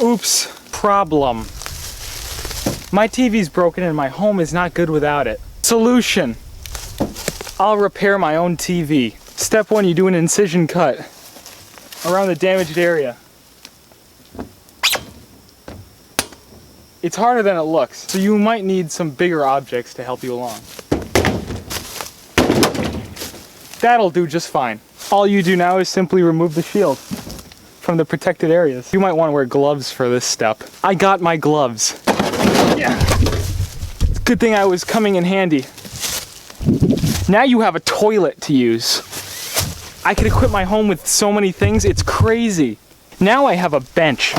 Oops, problem. My TV's broken and my home is not good without it. Solution. I'll repair my own TV. Step 1, you do an incision cut around the damaged area. It's harder than it looks, so you might need some bigger objects to help you along. That'll do just fine. All you do now is simply remove the shield from the protected areas. You might want to wear gloves for this step. I got my gloves. Yeah. It's a good thing I was coming in handy. Now you have a toilet to use. I could equip my home with so many things, it's crazy. Now I have a bench.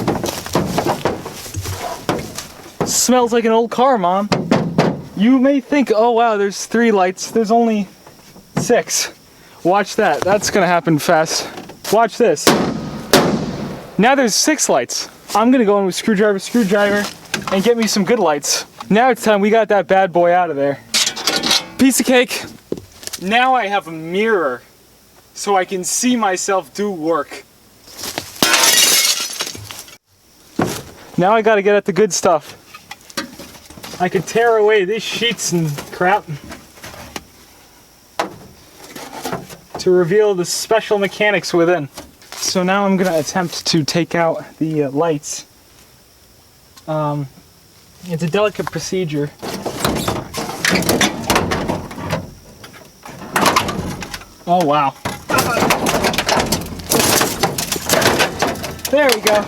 Smells like an old car, Mom. You may think, oh wow, there's 3 lights. There's only 6. Watch that. That's gonna happen fast. Watch this. Now there's 6 lights. I'm gonna go in with screwdriver, and get me some good lights. Now it's time we got that bad boy out of there. Piece of cake. Now I have a mirror, so I can see myself do work. Now I gotta get at the good stuff. I can tear away these sheets and crap to reveal the special mechanics within. So now I'm gonna attempt to take out the lights. It's a delicate procedure. Oh wow. There we go.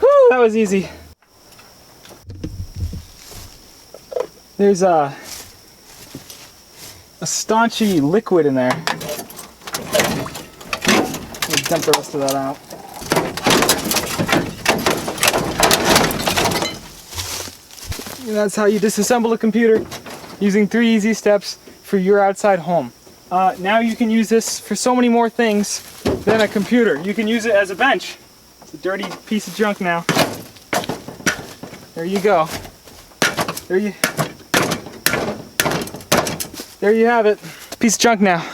Whew, that was easy. There's a staunchy liquid in there. Let me dump the rest of that out. And that's how you disassemble a computer, using 3 easy steps for your outside home. Now you can use this for so many more things than a computer. You can use it as a bench. It's a dirty piece of junk now. There you go. There you have it. Piece of junk now.